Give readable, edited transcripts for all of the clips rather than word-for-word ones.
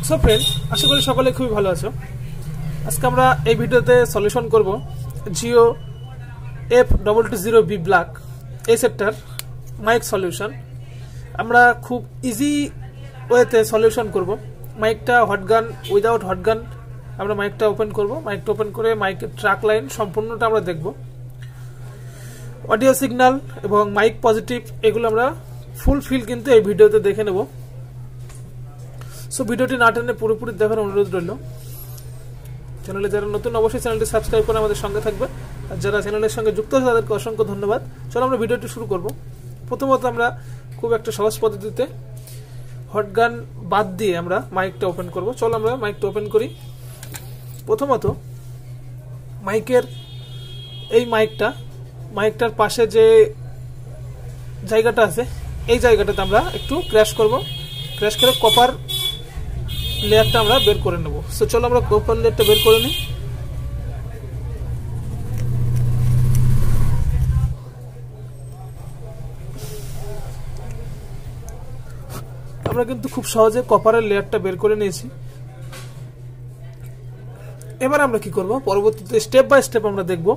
So friend, আশা করি সকলে খুবই ভালো আছো। আজকে আমরা এই ভিডিওতে সলিউশন করব জিও f220b ব্ল্যাক এই সেটটার মাইক সলিউশন। আমরা খুব ইজি ওয়েতে সলিউশন করব। মাইকটা হটগান উইদাউট হটগান আমরা মাইকটা ওপেন করব। মাইকটা ওপেন করে মাইকের ট্র্যাক লাইন সম্পূর্ণটা আমরা দেখব। অডিও সিগন্যাল এবং মাইক পজিটিভ এগুলো আমরা ফুল ফিল কিন্তু এই ভিডিওতে দেখে নেব। সো ভিডিওটি না টেনে পুরোপুরি দেখার অনুরোধ রইল। চ্যানেলে যারা নতুন অবশ্যই চ্যানেলটি সাবস্ক্রাইব করে আমাদের সঙ্গে থাকবে, আর যারা চ্যানেলের সঙ্গে যুক্ত আছে তাদেরকে অসংখ্য ধন্যবাদ। চলো আমরা ভিডিওটি শুরু করব। প্রথমত আমরা খুব একটা সহজ পদ্ধতিতে হটগান বাদ দিয়ে আমরা মাইকটা ওপেন করব। চলো আমরা মাইকটা ওপেন করি। প্রথমত মাইকের এই মাইকটার পাশে যে জায়গাটা আছে এই জায়গাটাতে আমরা একটু ক্র্যাশ করব। ক্র্যাশ করে কপার লেয়ারটা আমরা বের করে নেব। সো চলো আমরা কপার লেয়ারটা বের করে নিই। আমরা কিন্তু খুব সহজে কপারের লেয়ারটা বের করে নিয়েছি। এবার আমরা কি করব, পরবর্তীতে স্টেপ বাই স্টেপ আমরা দেখব।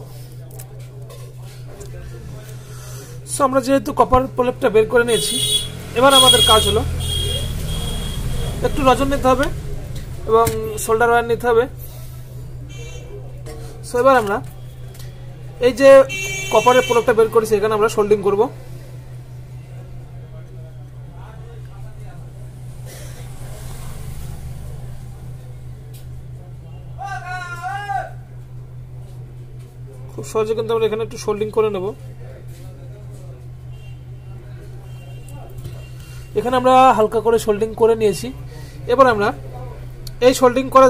সো আমরা যেহেতু কপার প্রলেপটা বের করে নিয়েছি, এবার আমাদের কাজ হলো একটু নজর নিতে হবে এবং শোল্ডার ওয়্যার নিতে হবে। সো এবার আমরা এই যে কপারের প্রলেপটা বের করেছি এখানে আমরা সোল্ডিং করব। খুব সহজে কিন্তু আমরা এখানে একটু সোল্ডিং করে নেব। এখানে আমরা হালকা করে সোল্ডিং করে নিয়েছি। এবার আমরা এই সোল্ডিং করা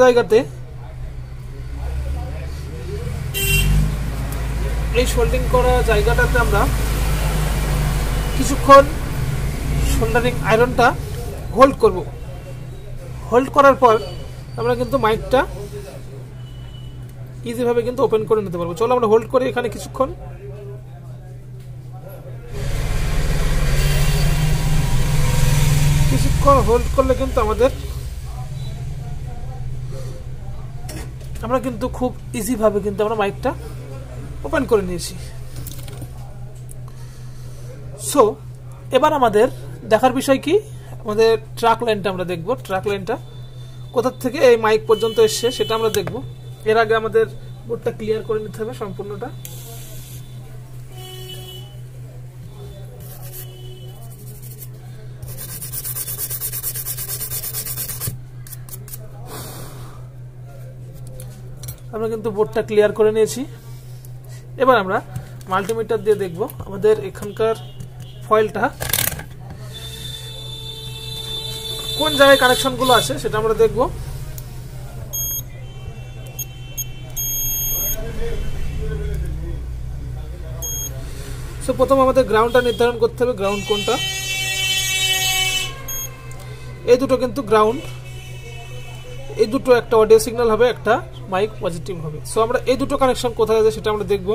জায়গাটাতে আমরা কিছুক্ষণ সোল্ডারিং আয়রনটা হোল্ড করব। হোল্ড করার পর আমরা কিন্তু মাইকটা ইজিভাবে কিন্তু ওপেন করে নিতে পারবো। চলো আমরা হোল্ড করি এখানে কিছুক্ষণ। হোল্ড করলে কিন্তু আমরা কিন্তু খুব ইজি ভাবে কিন্তু আমরা মাইকটা ওপেন করে নিয়েছি। সো এবার আমাদের দেখার বিষয় কি, আমাদের ট্র্যাক লাইনটা আমরা দেখব। ট্র্যাক লাইনটা কোথা থেকে এই মাইক পর্যন্ত এসছে সেটা আমরা দেখব। এর আগে আমাদের বোর্ডটা ক্লিয়ার করে নিতে হবে সম্পূর্ণটা। আমরা কিন্তু বোর্ডটা ক্লিয়ার করে নিয়েছি। এবার আমরা মাল্টিমিটার দিয়ে দেখব আমাদের এখানকার ফয়েলটা কোন জায়গায় কানেকশনগুলো আছে সেটা আমরা দেখব। সো প্রথম আমাদের গ্রাউন্ডটা নির্ধারণ করতে হবে, গ্রাউন্ড কোনটা। এই দুটো কিন্তু গ্রাউন্ড, এই দুটো একটা অডিও সিগন্যাল হবে, একটা মাইক পজিটিভ হবে। সো আমরা এই দুটো কানেকশন কোথায় আছে সেটা আমরা দেখব।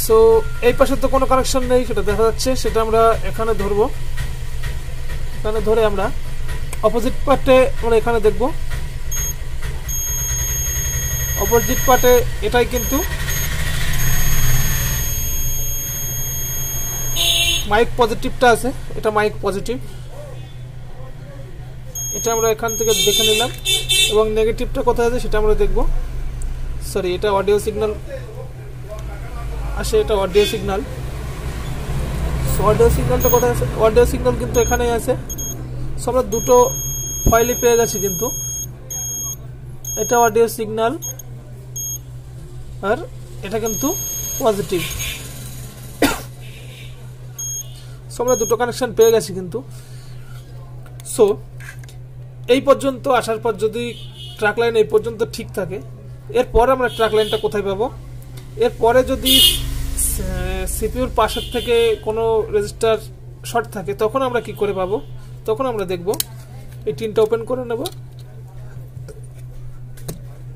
সো এই পাশে তো কোনো কানেকশন নেই, সেটা দেখা যাচ্ছে। সেটা আমরা এখানে ধরবো। এখানে ধরে আমরা অপোজিট পার্টে আমরা এখানে দেখব। অপোজিট পার্টে এটাই কিন্তু মাইক পজিটিভটা আছে, এটা মাইক পজিটিভ। এটা আমরা এখান থেকে দেখে নিলাম এবং নেগেটিভটা কোথায় আছে সেটা আমরা দেখব। সরি, এটা অডিও সিগন্যাল আসে, এটা অডিও সিগন্যাল। সো অডিও সিগন্যালটা কোথায় আছে? অডিও সিগন্যাল কিন্তু এখানেই আছে। সো আমরা দুটো ফাইলই পেয়ে গেছি কিন্তু, এটা অডিও সিগন্যাল আর এটা কিন্তু পজিটিভ। সো আমরা দুটো কানেকশন পেয়ে গেছি কিন্তু। সো এই পর্যন্ত আসার পর যদি ট্র্যাক লাইন এই পর্যন্ত ঠিক থাকে, এরপর আমরা ট্র্যাক লাইনটা কোথায় পাবো? এরপরে যদি সিপিইউর পাশের থেকে কোনো রেজিস্টার শর্ট থাকে তখন আমরা কি করে পাবো? তখন আমরা দেখব। এই টিনটা ওপেন করে নেব।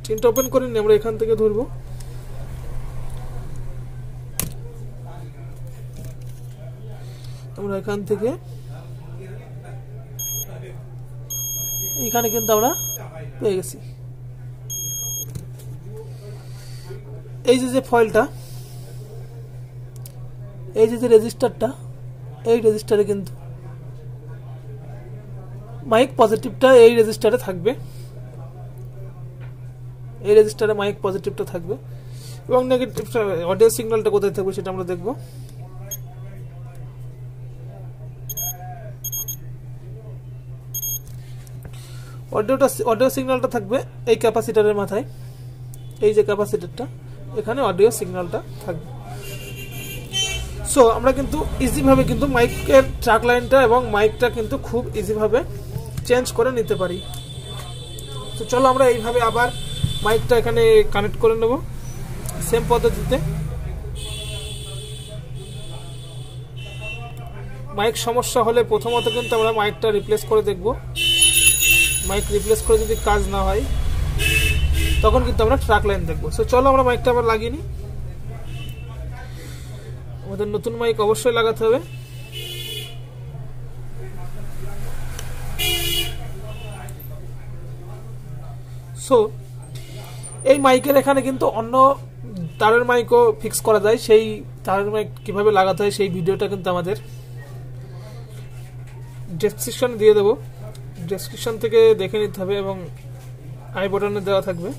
টিনটা ওপেন করে নিয়ে আমরা এখান থেকে ধরবো। আমরা এখান থেকে এইখানে কিন্তু আমরা পেয়ে গেছি। এই যে ফয়েলটা, এই যে রেজিস্টারটা, এই রেজিস্টারে কিন্তু মাইক পজিটিভটা এই রেজিস্টারে থাকবে, এই রেজিস্টারে মাইক পজিটিভটা থাকবে এবং নেগেটিভটা অডিও সিগন্যালটা কোথায় থাকবে সেটা আমরা দেখব। অডিও সিগন্যালটা থাকবে এই ক্যাপাসিটরের মাথায়, এই যে ক্যাপাসিটরটা এখানে অডিও সিগন্যালটা থাকবে। সো আমরা কিন্তু ইজিভাবে কিন্তু মাইকের ট্র্যাক লাইনটা এবং মাইকটা কিন্তু খুব ইজিভাবে চেঞ্জ করে নিতে পারি। তো চলো আমরা এইভাবে আবার মাইকটা এখানে কানেক্ট করে নেব সেম পদ্ধতিতে। মাইক সমস্যা হলে প্রথমত কিন্তু আমরা মাইকটা রিপ্লেস করে দেখব। মাইক রিপ্লেস করে যদি কাজ না হয় তখন কিন্তু আমরা ট্র্যাক লাইন দেখবো। সো চলো আমরা মাইকটা আবার লাগিয়ে নিই। আমাদের নতুন মাইক অবশ্যই লাগাতে হবে। সো এই মাইকের এখানে কিন্তু অন্য তারের মাইকও ফিক্স করা যায়, সেই তারের মাইক কিভাবে লাগাতে হয় সেই ভিডিওটা কিন্তু আমাদের ডেসক্রিপশনে দিয়ে দেবো, ডেসক্রিপশন থেকে দেখে নিতে হবে এবং আই বাটনে দেওয়া থাকবে।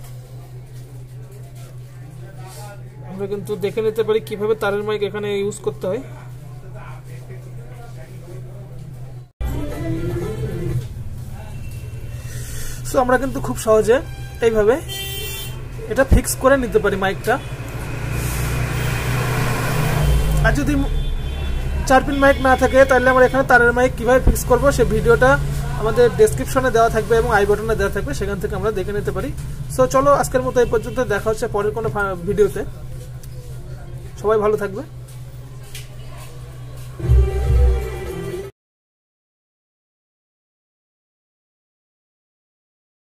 আমরা কিন্তু দেখে নিতে পারি কিভাবে তারের মাইক এখানে ইউজ করতে হয়। সো আমরা কিন্তু খুব সহজে এইভাবে এটা ফিক্স করে নিতে পারি মাইকটা। আর যদি 4 পিন মাইক না থাকে তাহলে আমরা এখানে তারের মাইক কিভাবে ফিক্স করব সেই ভিডিওটা আমাদের ডেসক্রিপশনে দেওয়া থাকবে এবং আই বাটনে দেওয়া থাকবে, সেখান থেকে আমরা দেখে নিতে পারি। সো চলো আজকের মতো এই পর্যন্ত, দেখা হচ্ছে পরের কোনো ভিডিওতে। সবাই ভালো থাকবে।